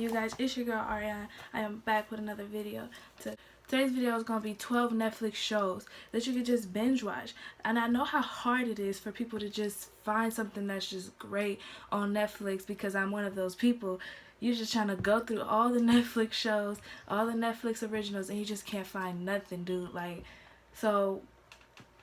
you guys? It's your girl Ariane. I am back with another video. Today's video is going to be 12 Netflix shows that you can just binge watch. And I know how hard it is for people to just find something that's just great on Netflix, because I'm one of those people. You're just trying to go through all the Netflix shows, all the Netflix originals, and you just can't find nothing, dude. Like, so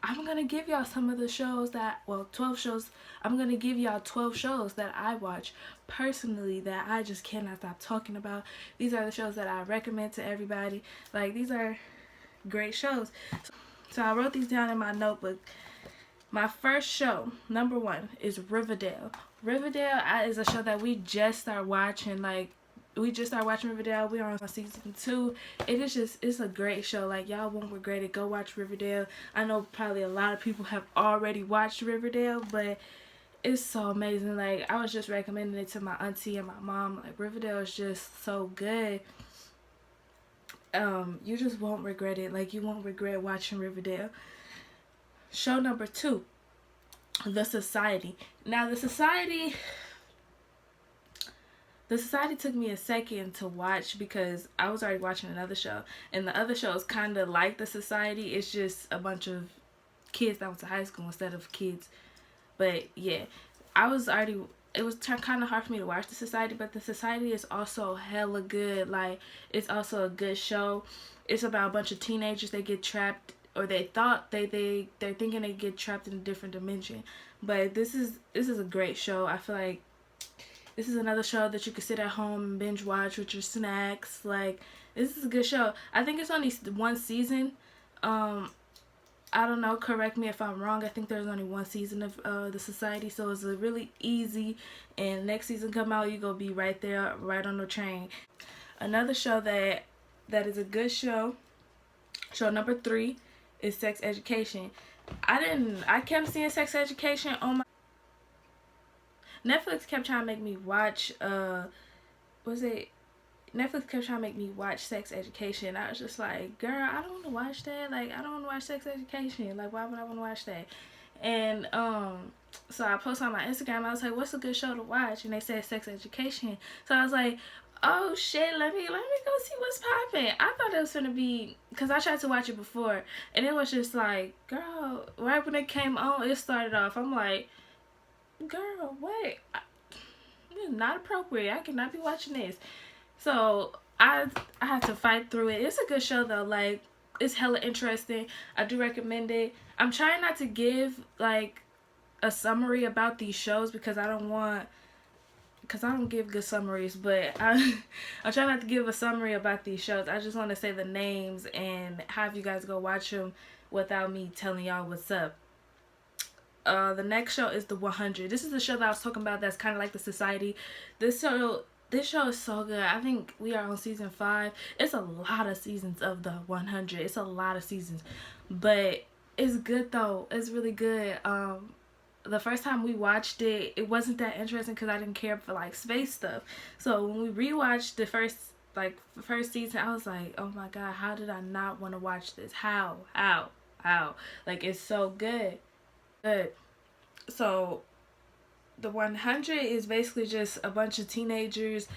I'm going to give y'all some of the shows that, well, 12 shows. I'm going to give y'all 12 shows that I watch personally that I just cannot stop talking about. These are the shows that I recommend to everybody. Like, these are great shows. So I wrote these down in my notebook. My first show, number 1, is Riverdale. Riverdale is a show that we just started watching. Like, we just started watching Riverdale. We're on season 2. It's a great show. Like, y'all won't regret it. Go watch Riverdale. I know probably a lot of people have already watched Riverdale, but it's so amazing. Like, I was just recommending it to my auntie and my mom. Like, Riverdale is just so good. You just won't regret it. Like, you won't regret watching Riverdale. Show number 2, The Society. Now, The Society took me a second to watch because I was already watching another show, and the other show is kind of like The Society. It's just a bunch of kids that went to high school instead of kids. But yeah, it was kind of hard for me to watch The Society, but The Society is also hella good. Like, it's also a good show. It's about a bunch of teenagers that get trapped, or they're thinking they get trapped in a different dimension. But this is a great show. I feel like this is another show that you could sit at home and binge watch with your snacks. Like, this is a good show. I think it's only 1 season. I don't know, correct me if I'm wrong. I think there's only 1 season of The Society, so it's really easy. And next season come out, you gonna be right there, right on the train. Another show that is a good show, show number 3, is Sex Education. I kept seeing Sex Education on my Netflix kept trying to make me watch Netflix kept trying to make me watch Sex Education. I was just like, girl, I don't want to watch that. Like, I don't want to watch Sex Education. Like, why would I want to watch that? And so I posted on my Instagram. I was like, what's a good show to watch? And they said Sex Education. So I was like, oh shit, let me go see what's popping. I thought it was gonna be, because I tried to watch it before, and it was just like, girl, right when it came on, it started off, I'm like, girl, what? This is not appropriate. I cannot be watching this. So I had to fight through it. It's a good show though. Like, it's hella interesting. I do recommend it. I'm trying not to give like a summary about these shows because I don't give good summaries, but I try not to give a summary about these shows. I just want to say the names and have you guys go watch them without me telling y'all what's up. The next show is The 100. This is the show that I was talking about that's kind of like The Society. This show is so good. I think we are on season 5. It's a lot of seasons of The 100. It's a lot of seasons, but it's good though. It's really good. The first time we watched it, it wasn't that interesting because I didn't care for like space stuff. So when we rewatched the first season, I was like, oh my god, how did I not want to watch this? How? Like, it's so good. So The 100 is basically just a bunch of teenagers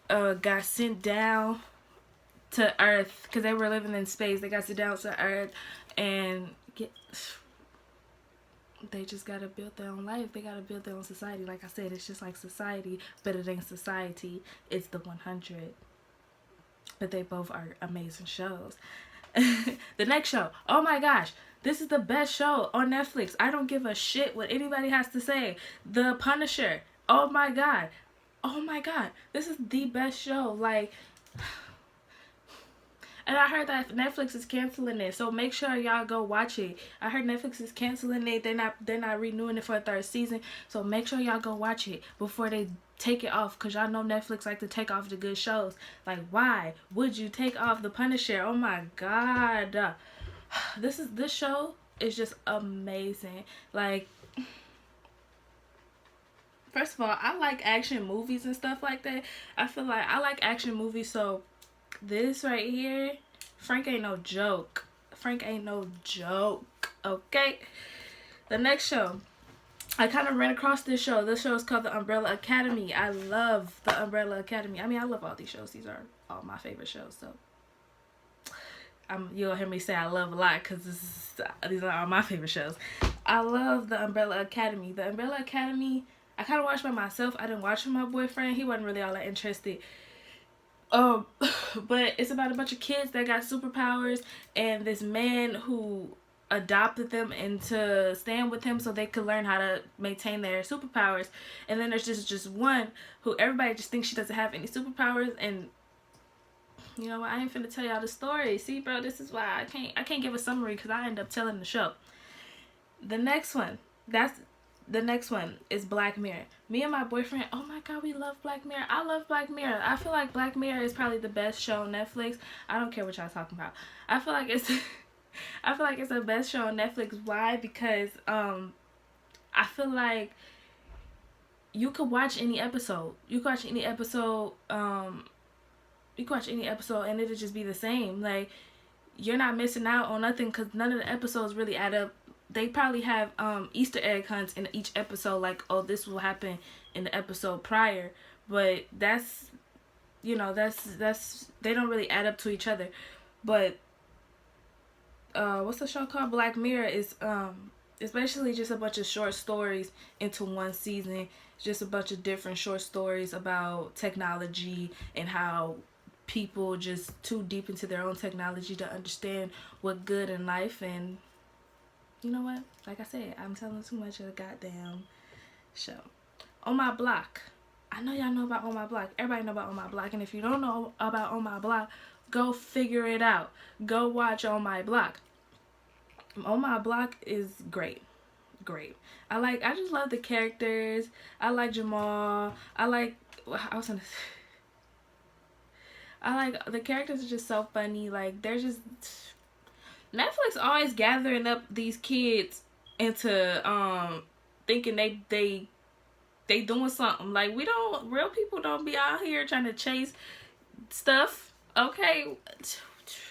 got sent down to Earth because they were living in space. They got sent down to Earth and they just gotta build their own life. They gotta build their own society. Like I said, it's just like Society, but it ain't Society. It's The 100. But they both are amazing shows. The next show, oh my gosh, this is the best show on Netflix. I don't give a shit what anybody has to say. The Punisher. Oh my god, this is the best show. Like, and I heard that Netflix is canceling it, so make sure y'all go watch it. I heard Netflix is canceling it. They're not renewing it for a 3rd season, so make sure y'all go watch it before they take it off, because y'all know Netflix like to take off the good shows. Like, why would you take off The Punisher? Oh my god, this show is just amazing. Like, first of all, I like action movies and stuff like that. I feel like I like action movies, so this right here, Frank ain't no joke. Okay? The next show, I kind of ran across this show. This show is called The Umbrella Academy. I love The Umbrella Academy. I mean, I love all these shows. These are all my favorite shows. So you'll hear me say I love a lot because these are all my favorite shows. I love The Umbrella Academy. The Umbrella Academy, I kind of watched by myself. I didn't watch with my boyfriend. He wasn't really all that interested. But it's about a bunch of kids that got superpowers, and this man who adopted them into staying with him so they could learn how to maintain their superpowers. And then there's just one who everybody just thinks she doesn't have any superpowers. And you know what, I ain't finna tell y'all the story. See, bro, this is why I can't give a summary because I end up telling the show. The next one is Black Mirror. Me and my boyfriend, oh my god, we love Black Mirror. I love Black Mirror. I feel like Black Mirror is probably the best show on Netflix. I don't care what y'all talking about. I feel like it's the best show on Netflix. Why? Because I feel like you could watch any episode. You could watch any episode and it'll just be the same. Like, you're not missing out on nothing because none of the episodes really add up. They probably have Easter egg hunts in each episode, like, oh, this will happen in the episode prior, but that's they don't really add up to each other. But what's the show called? Black Mirror is it's basically just a bunch of short stories into one season. Just a bunch of different short stories about technology and how people just too deep into their own technology to understand what good in life. And you know what? Like I said, I'm telling too much of the goddamn show. On My Block. I know y'all know about On My Block. Everybody know about On My Block. And if you don't know about On My Block, go figure it out. Go watch On My Block. On My Block is great. Great. I just love the characters. I like Jamal. I like the characters are just so funny. Like, they're just Netflix always gathering up these kids into thinking they doing something. Like, real people don't be out here trying to chase stuff. Okay,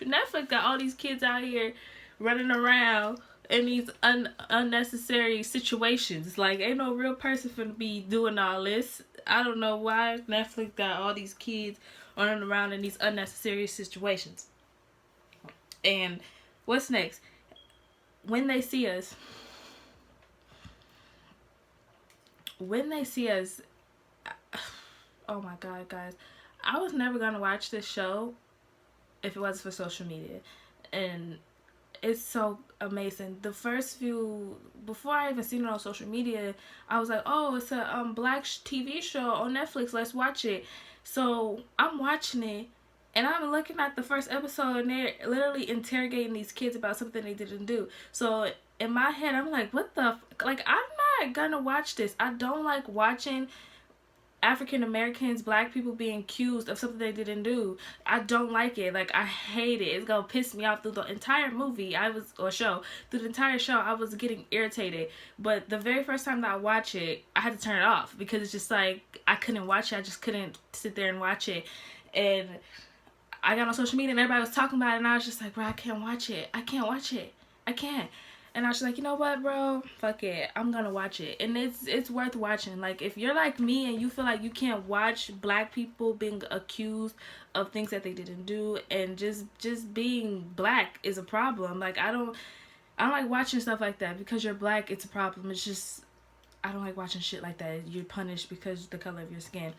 Netflix got all these kids out here running around in these unnecessary situations. Like, ain't no real person finna be doing all this. I don't know why Netflix got all these kids running around in these unnecessary situations. And what's next? When They See Us. Oh my god, guys. I was never gonna watch this show if it wasn't for social media. And it's so amazing. The first few, before I even seen it on social media, I was like, oh, it's a black TV show on Netflix, let's watch it. So I'm watching it, and I'm looking at the first episode, and they're literally interrogating these kids about something they didn't do. So in my head, I'm like, what the like, I'm not gonna watch this. I don't like watching African Americans, black people being accused of something they didn't do. I don't like it. Like, I hate it. It's gonna piss me off through the entire movie. Through the entire show, I was getting irritated. But the very first time that I watched it, I had to turn it off because it's just like, I couldn't watch it. I just couldn't sit there and watch it. And I got on social media and everybody was talking about it, and I was just like, bro, I can't watch it. I can't. And I was like, you know what, bro? Fuck it. I'm gonna watch it. And it's worth watching. Like, if you're like me and you feel like you can't watch black people being accused of things that they didn't do, and just being black is a problem. Like, I don't like watching stuff like that. Because you're black, it's a problem. It's just, I don't like watching shit like that. You're punished because of the color of your skin.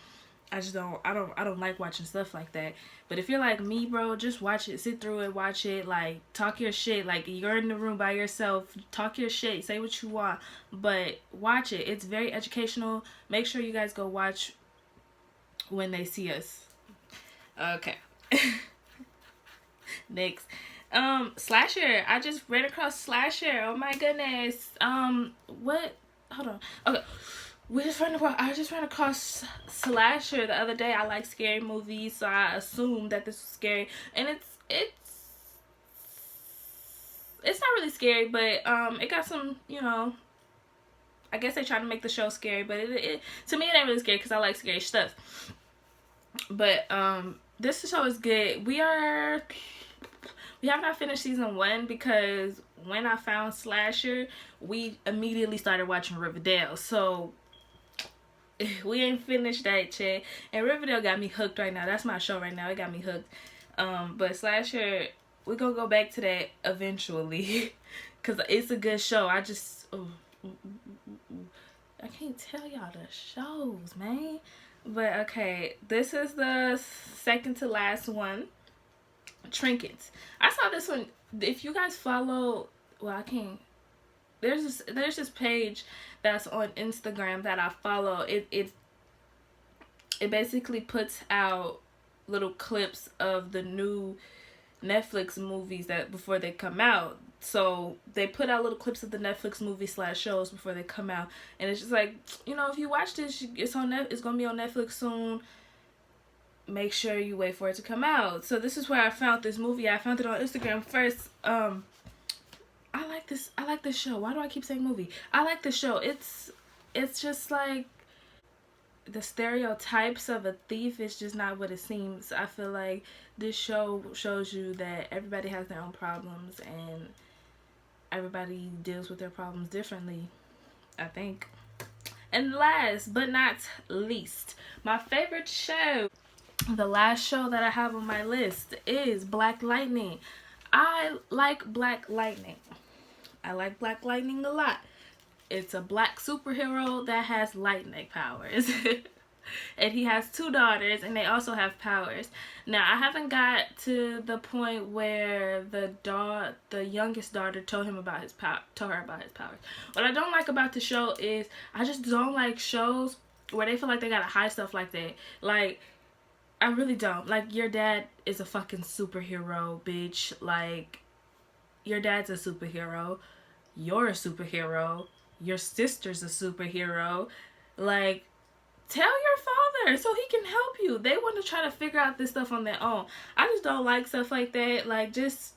I don't like watching stuff like that. But if you're like me, bro, just watch it. Sit through it, watch it. Like, talk your shit. Like, you're in the room by yourself. Talk your shit. Say what you want. But watch it. It's very educational. Make sure you guys go watch When They See Us. Okay. Next. Slasher. I just ran across Slasher. Oh my goodness. What? Hold on. Okay. I just ran across Slasher the other day. I like scary movies, so I assumed that this was scary. And it's not really scary, but it got some, I guess they try to make the show scary, but it to me it ain't really scary because I like scary stuff. But this show is good. We have not finished season 1 because when I found Slasher, we immediately started watching Riverdale. So we ain't finished that yet. And Riverdale got me hooked right now. That's my show right now. It got me hooked. But Slasher, we gonna go back to that eventually. Cause it's a good show. I just I can't tell y'all the shows, man. But okay, this is the second to last one. Trinkets. I saw this one. If you guys follow, well, I can't. There's this page that's on Instagram that I follow. It basically puts out little clips of the new Netflix movies that before they come out. So they put out little clips of the Netflix movies / shows before they come out, and it's just like, you know, if you watch this, it's gonna be on Netflix soon. Make sure you wait for it to come out. So this is where I found this movie. I found it on Instagram first. I like this show. Why do I keep saying movie? I like the show. It's just like the stereotypes of a thief is just not what it seems. I feel like this show shows you that everybody has their own problems and everybody deals with their problems differently, I think. And last but not least, my favorite show, the last show that I have on my list is Black Lightning. I like Black Lightning. I like Black Lightning a lot. It's a black superhero that has lightning powers. And he has 2 daughters, and they also have powers. Now, I haven't got to the point where the youngest daughter told her about his powers. What I don't like about the show is I just don't like shows where they feel like they gotta hide stuff like that. Like, I really don't. Like, your dad is a fucking superhero, bitch. Like, your dad's a superhero. You're a superhero. Your sister's a superhero. Like, tell your father so he can help you. They want to try to figure out this stuff on their own. I just don't like stuff like that. Like, just,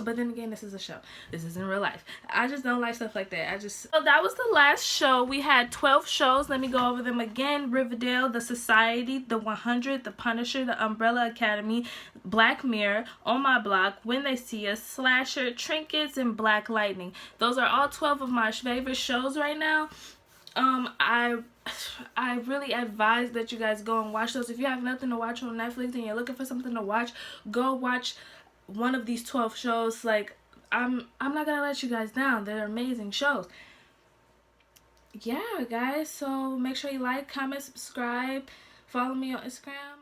but then again, this is a show. This isn't real life. I just don't like stuff like that. So that was the last show. We had 12 shows. Let me go over them again. Riverdale, The Society, The 100, The Punisher, The Umbrella Academy, Black Mirror, On My Block, When They See Us, Slasher, Trinkets, and Black Lightning. Those are all 12 of my favorite shows right now. I really advise that you guys go and watch those. If you have nothing to watch on Netflix and you're looking for something to watch, go watch one of these 12 shows. Like, I'm not gonna let you guys down. They're amazing shows. Yeah, guys, so make sure you like, comment, subscribe, follow me on Instagram.